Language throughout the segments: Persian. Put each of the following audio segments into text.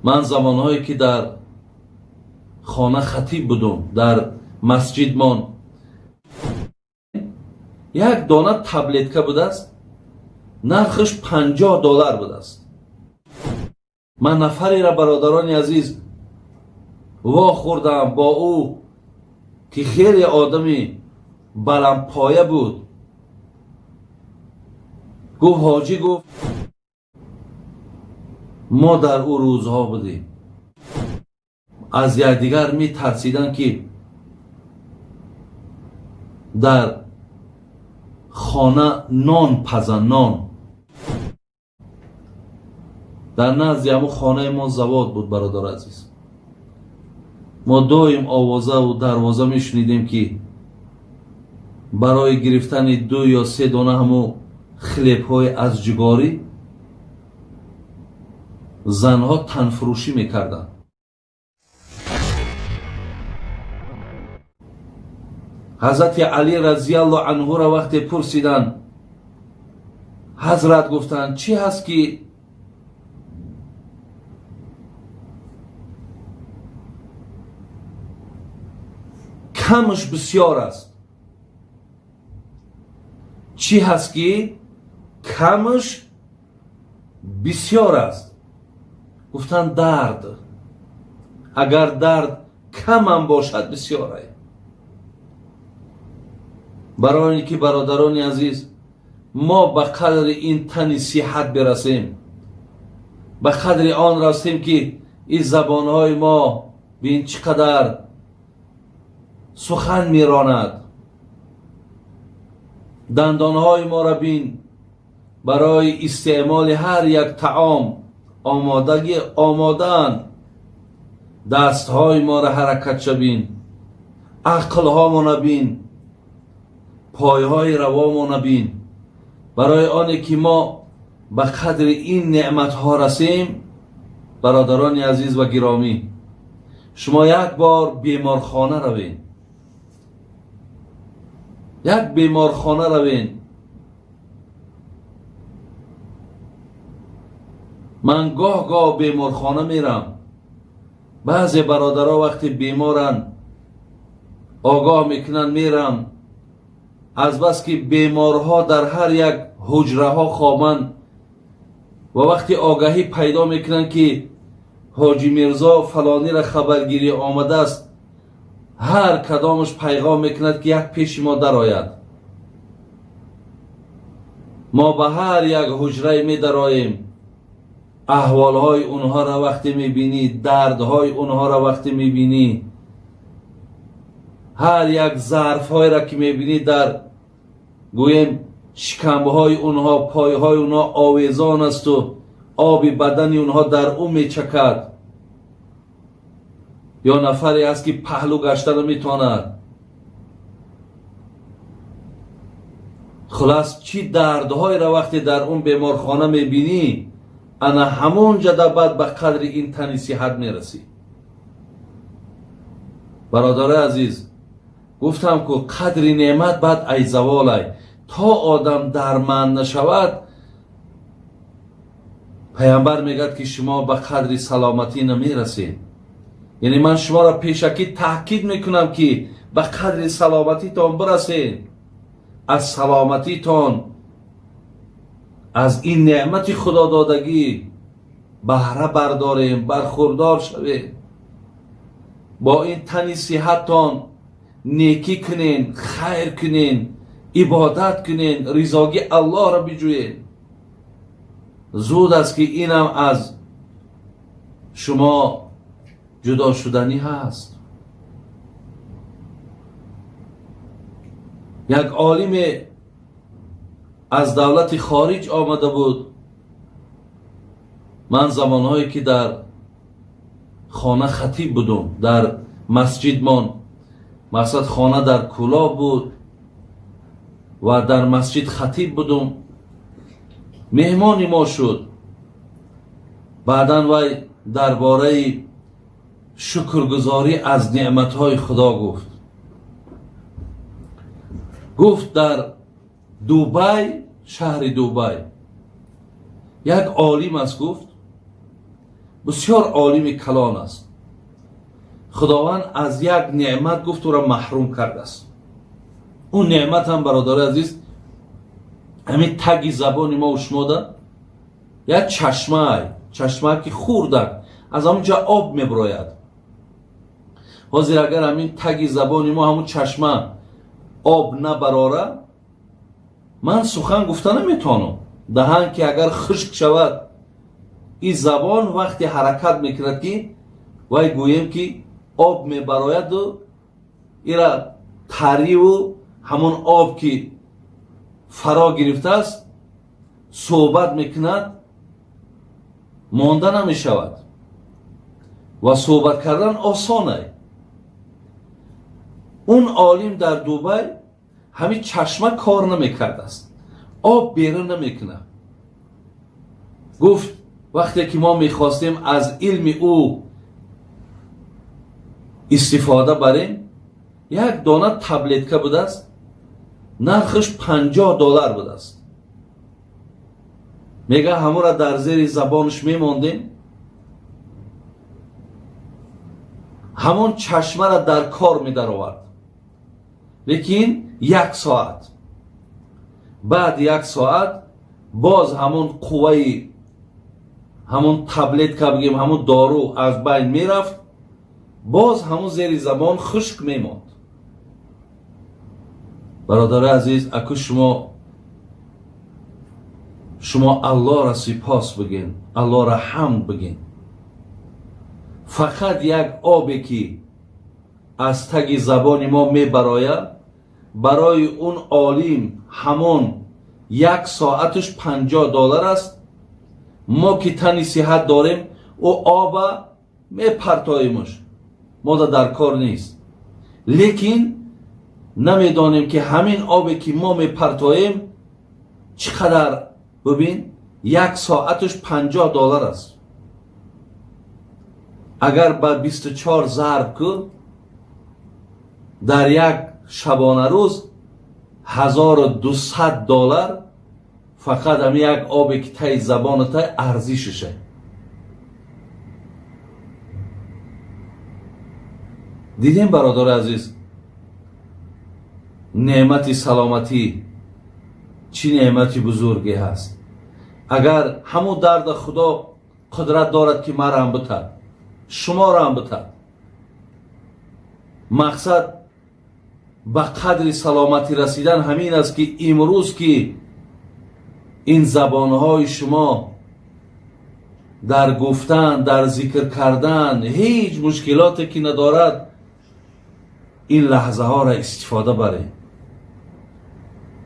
من زمانهایی که در خانه خطیب بودم در مسجد من یک دانه تابلتکه بوده است، نرخش $50 بوده است. من نفری را برادران عزیز وا خوردم با او که خیلی آدمی بلند پایه بود. گفت حاجی، گفت ما در او روزها بودیم، از یکدیگر می ترسیدن که در خانه نان پزن. نان در نزد همون خانه ما زواد بود برادر عزیز. ما دایم آوازه و دروازه می شنیدیم که برای گرفتن 2 یا 3 دانه همو خلیب های از جگاری زنها تنفروشی می کردن. حضرت علی رضی الله عنه را وقتی پرسیدن، حضرت گفتند چی هست که کمش بسیار است؟ چی هست که کمش بسیار است؟ گفتند درد. اگر درد کم هم باشد بسیار است. برای اینکه برادران عزیز ما به قدر این تن صحت برسیم، به قدر آن رسیم که این زبانهای ما بین چقدر سخن میراند، دندانهای ما را بین برای استعمال هر یک طعام آمادن، دستهای ما را حرکت شبین، عقلها ما نبین، پایهای روا ما نبین. برای آنه که ما به قدر این نعمتها رسیم، برادران عزیز و گرامی، شما یک بار بیمارخانه روین، یک بیمارخانه روین. من گاه بیمارخانه میرم. بعضی برادرها وقتی بیمارن آگاه میکنن، میرم. از بس که بیمارها در هر یک حجره ها خوابند و وقتی آگاهی پیدا میکنن که حاجی میرزا فلانی را خبرگیری آمده است، هر کدامش پیغام میکند که یک پیش ما در آید. ما به هر یک حجره می درآییم، احوالهای اونها را وقتی میبینی، دردهای اونها را وقتی میبینی، هر یک ظرفهای را که میبینی در گویم شکمه های اونها، پای های اونها آویزان است و آب بدن اونها در اون میچکد، یا نفری است که پهلو گشتن میتواند. خلاص چی دردهای را وقتی در اون بیمارخانه میبینی، انا همون جده بعد به قدر این تنی صحت میرسی. برادر عزیز، گفتم که قدر نعمت بعد ای زوال تا آدم درمند نشود. پیامبر میگد که شما به قدر سلامتی نمیرسید. یعنی من شما را پیشکی تاکید میکنم که به قدر سلامتی تان برسید. از سلامتی تان، از این نعمت خدا دادگی بهره برداریم، برخوردار شویم. با این تنی صحت تان نیکی کنین، خیر کنین، عبادت کنین، رضاگی الله را بجوین. زود است که اینم از شما جدا شدنی هست. یک عالم از دولت خارج آمده بود. من زمانهایی که در خانه خطیب بودم در مسجد من، مقصد خانه در کلاب بود و در مسجد خطیب بودم، مهمانی ما شد. بعداً وی درباره شکرگزاری از نعمتهای خدا گفت در شهر دوبی یک عالم است. گفت بسیار عالم کلان است. خداوند از یک نعمت گفت او را محروم کرده است. اون نعمت هم برادر عزیز همین تگی زبان ما و شما ده یک چشمه که خوردن از همونجا آب میبراید. حاضر اگر همین تگی زبان ما همون چشمه آب نبراره من سخن گفته نمیتونم. دهان که اگر خشک شود این زبان وقتی حرکت میکند که وای گویم که آب میبراید و ایرا تری و همون آب که فرا گرفته است صحبت میکند مانده نمیشود و صحبت کردن آسانه. اون عالم در دوبای همین چشمه کار نمیکرده است، آب بیرون نمیکنه. گفت وقتی که ما میخواستیم از علم او استفاده بریم یک دانه تبلتکه بوده است، نرخش $50 بوده است. میگه همون را در زیر زبانش میماندیم، همون چشمه را در کار میدر آورد. لیکن 1 ساعت بعد 1 ساعت باز همون قوه همون تبلت که بگیم همون دارو از بین میرفت، باز همون زیر زبان خشک میماند. برادر عزیز اکو شما الله را سپاس بگین، الله را حمد بگین. فقط یک آبی که از تگ زبان ما میبراید برای اون عالم همون 1 ساعتش $50 است. ما که تنی صحت داریم او آب میپرتاییمش، ما در کار نیست. لیکن نمیدانیم که همین آبی که ما میپرتاییم چقدر، ببین 1 ساعتش $50 است. اگر با 24 ضرب کن در یک شبانه روز $1200 فقط هم یک آبی که تای زبان تای ارزششه. دیدیم برادر عزیز نعمت سلامتی چی نعمتی بزرگی هست. اگر همون درد خدا قدرت دارد که ما را هم بتد، شما را هم بتد. مقصد به قدر سلامتی رسیدن همین است که امروز که این زبانهای شما در گفتن در ذکر کردن هیچ مشکلاتی که ندارد، این لحظه ها را استفاده بره.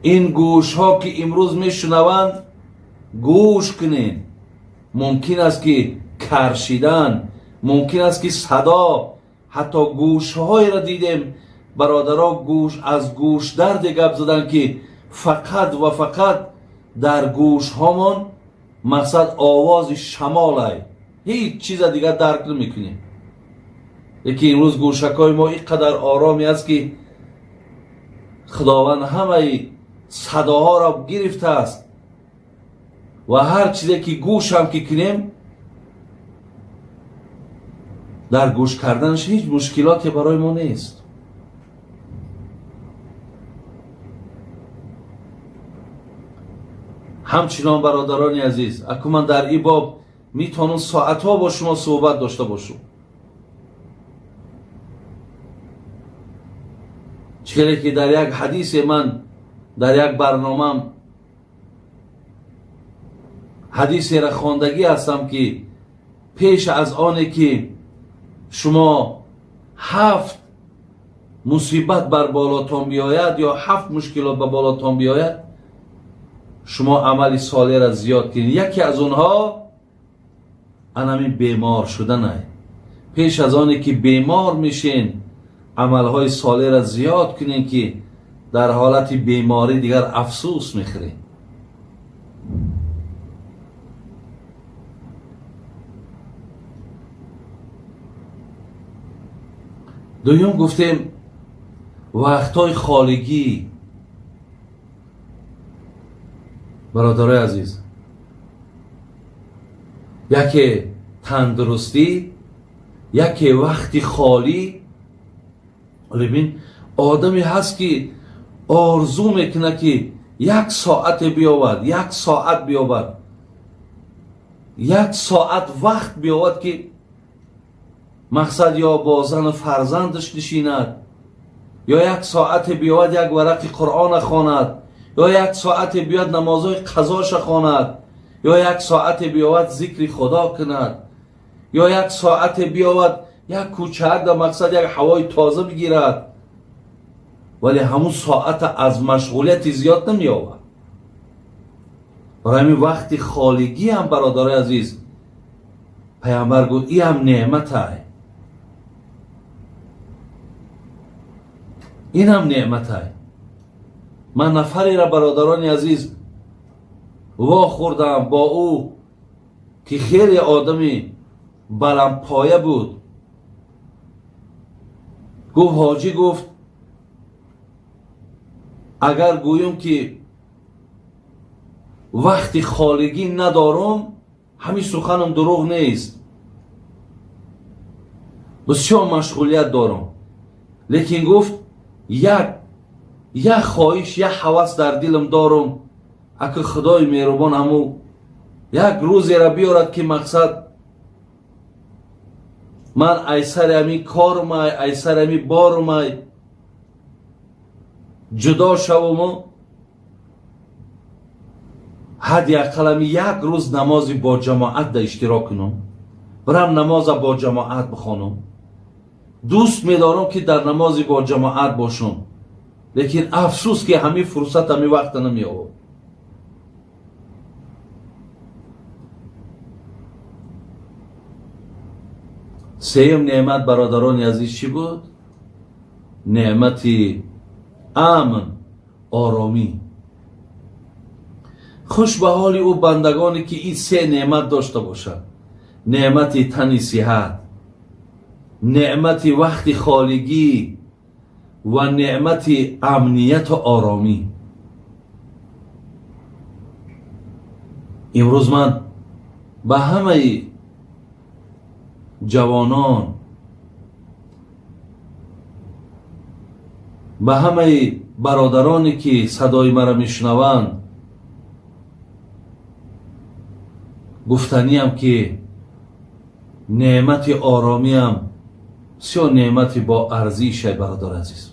این گوش ها که امروز میشنوند گوش کنین. ممکن است که کرشیدن، ممکن است که صدا، حتی گوش های را دیدیم برادرها گوش از گوش درد گپ زدن که فقط و فقط در گوش هامان مقصد آواز شمال هیچ چیز دیگر درک نمیکنیم. یکی امروز گوشکای ما اینقدر آرامی است که خداوند همه صداها را گرفته است و هر چیزی که گوش هم که کنیم در گوش کردنش هیچ مشکلاتی برای ما نیست. همچنان برادران عزیز اکنون من در این باب میتونم ساعتها با شما صحبت داشته باشم، چرا که در یک حدیث من در یک برنامه حدیث را خواندگی هستم که پیش از آنه که شما 7 مصیبت بر بالاتان بیاید یا 7 مشکلات به بالاتان بیاید شما عمل صالح را زیاد کنید. یکی از اونها انمی بیمار شدن. پیش از آنه که بیمار میشین عملهای صالح را زیاد کنین که در حالت بیماری دیگر افسوس میخورین. دویم گفتیم وقتهای خالگی. برادرای عزیز یکی تندرستی، یکی وقتی خالی. ببین آدمی هست که آرزو میکنه که یک ساعت بیاورد، یک ساعت بیاورد، یک ساعت وقت بیاورد که مقصد یا با زن فرزندش نشیند، یا یک ساعت بیاورد یک ورق قرآن خواند، یا یک ساعت بیاد نمازهای قضاش خواند، یا یک ساعت بیاورد ذکر خدا کند، یا یک ساعت بیاورد یک کوچک در مقصد یک هوای تازه بگیرد. ولی همون ساعت از مشغولیت زیاد نمی آورد. برای همین وقتی خالگی هم برادر عزیز پیامبر گفت این هم نعمت های، این هم نعمت های. من نفری را برادران عزیز وا خوردم با او که خیلی آدمی بلند پایه بود. گفت حاجی گفت اگر گویم که وقتی خالگی ندارم همین سخنم دروغ نیست، بسیار مشغولیت دارم، لیکن گفت یک خواهش، یک هوس در دلم دارم، اگه خدای مهربان همو یک روزی را بیارد که مقصد من ایسر امی کارم ایسر امی بارم جدا شوم، حداقل یک روز نمازی با جماعت در اشتراک کنم، برم نماز با جماعت بخوانم. دوست می‌دارم که در نمازی با جماعت باشم، لیکن افسوس که همین فرصت همین وقت نمی آورد. سوم نعمت برادران عزیز چی بود؟ نعمتی امن، آرامی. خوش به حال او بندگانی که این سه نعمت داشته باشند: نعمت تن صحت، نعمت وقت خالگی و نعمت امنیت و آرامی. امروز من به همه جوانان، به همه برادرانی که صدای مرا میشنوند گفتنیم که نعمت آرامی هم بسیار نعمت با ارزش برادر عزیز.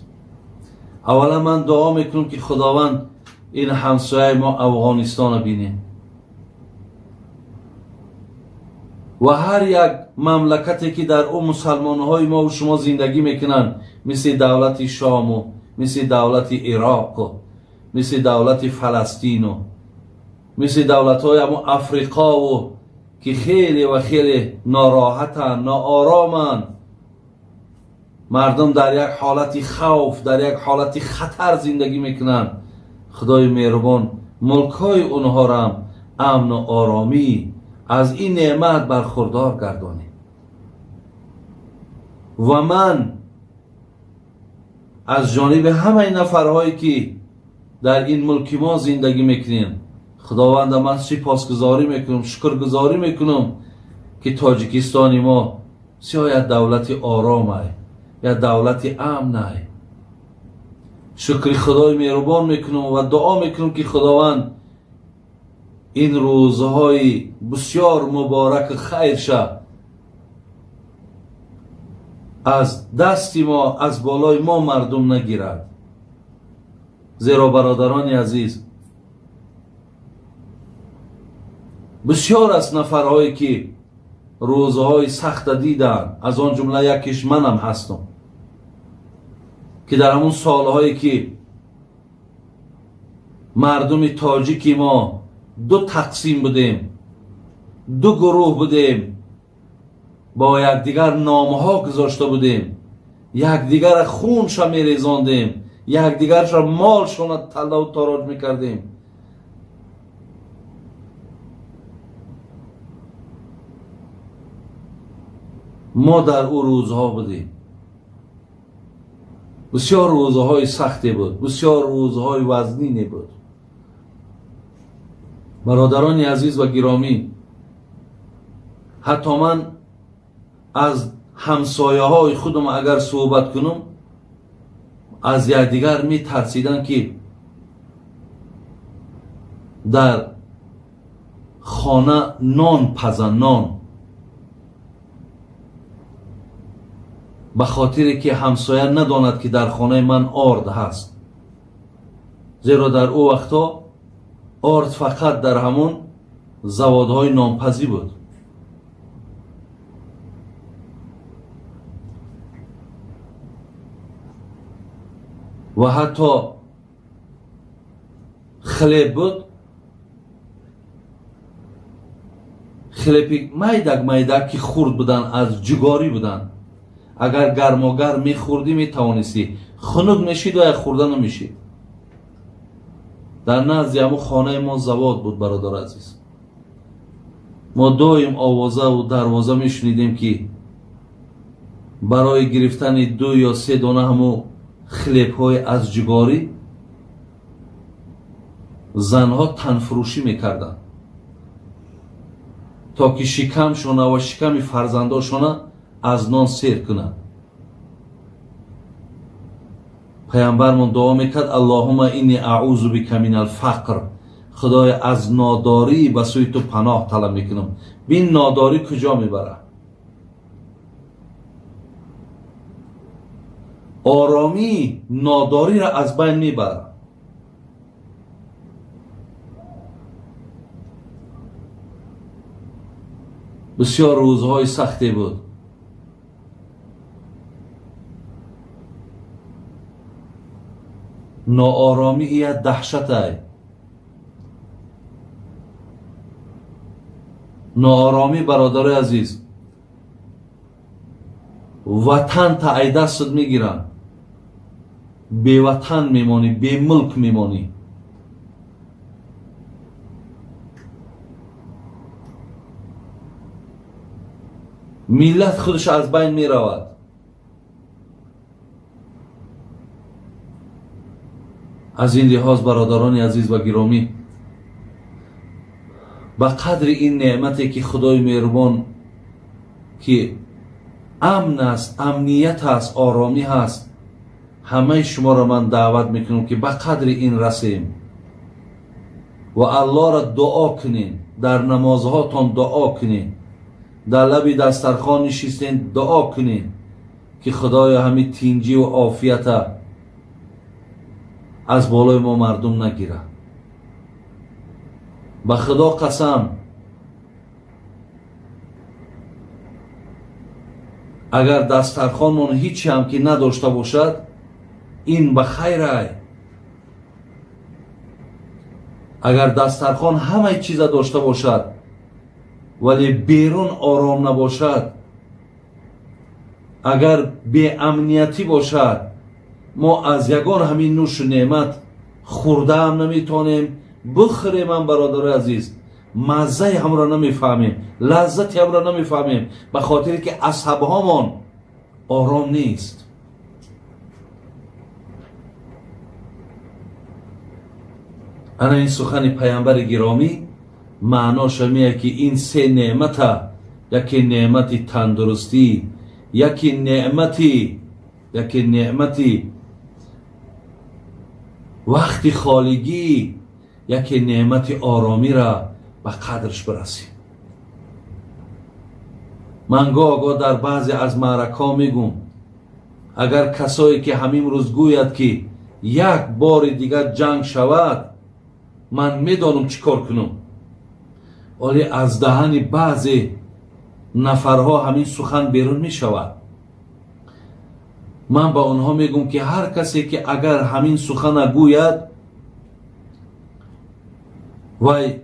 اولا من دعا میکنم که خداوند این همسایه ما افغانستان بینه و هر یک مملکتی که در اون مسلمان های ما و شما زندگی میکنن، مثل دولت شام و مثل دولت عراق و مثل دولت فلسطین و مثل دولت های همون افریقا و که خیلی و خیلی ناراحتن، ناآرامن، مردم در یک حالت خوف، در یک حالت خطر زندگی میکنن. خدای مهربان ملکای اونها را هم امن و آرامی از این نعمت برخوردار گردانه. و من از جانب همه نفرهایی که در این ملک ما زندگی میکنیم خداوند من سپاسگزاری میکنم، شکرگزاری میکنم که تاجیکستان ما سیاید دولت آرام است، یا دولت امن است. شکر خدای مهربان میکنم و دعا میکنم که خداوند این روزهای بسیار مبارک خیر شد از دست ما، از بالای ما مردم نگیرد. زیرا برادران عزیز بسیار از نفرهایی که روزهای سخت دیدن، از آن جمله یکیش منم هستم، که در همون سالهایی که مردم تاجیک ما دو تقسیم بودیم، دو گروه بودیم، با یکدیگر نامها گذاشته بودیم، یکدیگر خونش میریزاندیم، یکدیگرش را مالشون طلا و تاراج میکردیم. ما در او روزها بودیم. بسیار روزهای سختی بود، بسیار روزهای وزنینی بود. برادران عزیز و گرامی، حتی من از همسایه های خودم اگر صحبت کنم از یکدیگر می ترسیدن که در خانه نان پزن، نان، به خاطر که همسایه نداند که در خانه من آرد هست. زیرا در او وقتا آرد فقط در همون زوادهای نانپزی بود. و حتی خلیب بود، خلیپی میدک که خورد بودن، از جگاری بودن. اگر گرماگر میخوردی میتوانستی، خنک میشید و خوردن نمیشید. در نزد همون خانه ما زواد بود برادر عزیز. ما دایم آوازه و دروازه میشنیدیم که برای گرفتن 2 یا 3 دانه همون خلیپ های از جگاری زنها تنفروشی میکردن تا که شکمشونه و شکم فرزنداشونه از نان سیر کنند. پیامبرمون دعا میکرد اللهم اینی اعوذ بک من الفقر، خدای از ناداری به سوی تو پناه طلب میکنم. بین ناداری کجا میبره؟ آرامی ناداری را از بین میبره. بسیار روزهای سختی بود. ناآرامی یه دهشت ای. ناآرامی برادر عزیز وطن تا ای دست میگیرن، بی وطن میمانی، بی ملک میمانی. ملت خودش از بین میرود. از این لحاظ برادران عزیز و گرامی، به قدر این نعمتی که خدای مهربان که امن است، امنیت است، آرامی هست، همه شما را من دعوت میکنم که به قدر این رسیم و الله را دعا کنین. در نمازهاتون دعا کنین، در لب دسترخوان نشستین دعا کنین که خدای همین تینجی و عافیت از بالای ما مردم نگیره. به خدا قسم اگر دسترخوانمون هیچی هم که نداشته باشد این به خیره. اگر دسترخوان همه چیز داشته باشد ولی بیرون آرام نباشد، اگر بی امنیتی باشد، ما از یگان همین نوش نعمت خورده هم نمیتونیم بخوریم. من برادر عزیز مزه هم را نمیفهمیم، لذتی هم را نمیفهمیم، به خاطر که عصب هامان آرام نیست. انا این سخن پیامبر گرامی معناش میه که این 3 نعمت، یکی نعمت تندرستی، یکی نعمتی وقتی خالگی، یکی نعمت آرامی را به قدرش برسیم. من گاه در بعضی از معرکه میگم اگر کسایی که همین روز گوید که یک بار دیگر جنگ شود، من میدانم چیکار کنم، ولی از دهن بعضی نفرها همین سخن بیرون می شود. من با اونها میگم که هر کسی که اگر همین سخن گوید وای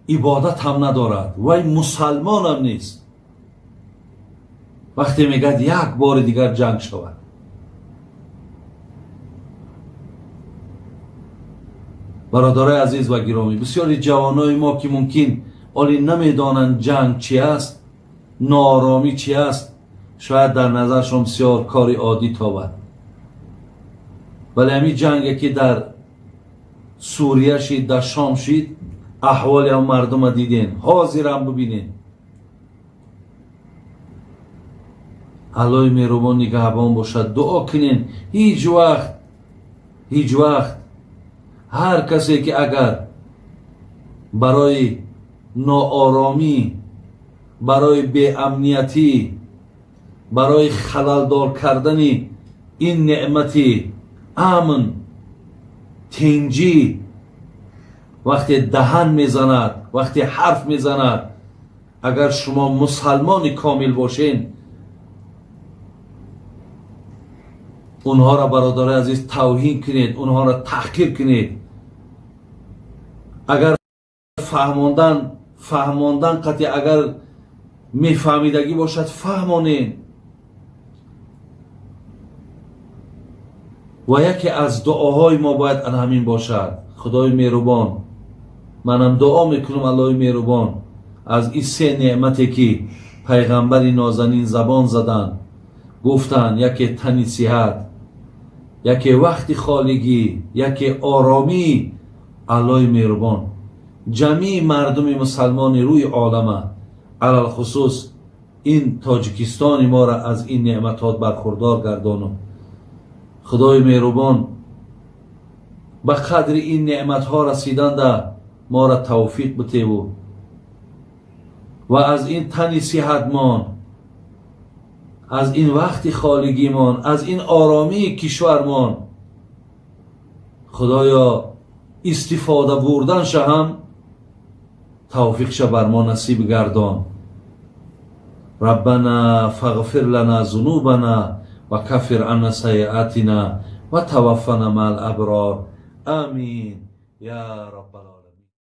عبادت هم ندارد، وای مسلمان هم نیست، وقتی میگد یک بار دیگر جنگ شود. برادرای عزیز و گرامی، بسیاری جوانای ما که ممکن ولی نمیدانند جنگ چی است، ناآرامی چی است، شاید در نظرشون بسیار کاری عادی تابد، ولی همین جنگی که در سوریه شید، در شام شید، احوال هم مردم دیدین، حاضر هم ببینین. аллоҳи меҳрубон нигаҳбон бошад. дуо кунен. ҳеҷ вақт ҳар касе ки агар барои нооромӣ, барои беамниятӣ, барои халалдор кардани ин неъмати амн, тинҷӣ вақте даҳан мезанад, вақте ҳарф мезанад, агар шумо мусалмони комил бошен, онҳоро бародари азиз тавҳин кунед, онҳоро таҳқир кунед. агар фаҳмондан қати агар мефаҳмидагӣ бошад фаҳмонед. ва яке аз дуоҳои мо бояд ана ҳамин бошад. худои меҳрубон, манам дуо мекунам аллоҳи меҳрубон аз ин се неъмате ки пайғамбари нозанин забон заданд, гуфтанд яке тани сиҳат, яке вақти холигӣ, яке оромӣ. аллоҳи меҳрубон ҷамии мардуми мусалмони рӯи олама, алалхусус ин тоҷикистони моро аз ин неъматҳо бархурдор гардону. худои меҳрубон ба қадри ин неъматҳо расиданда моро тавфиқ битеву ва аз ин тани сиҳатмон, аз ин вақти холигимон, аз ин оромии кишвармон худоё истифода бурданша ҳам тавфиқша бар мо насиб гардон. ربنا فاغفر لنا ذنوبنا وكفر عنا سيئاتنا وتوفنا مع الأبرار آمين يا رب العالمين.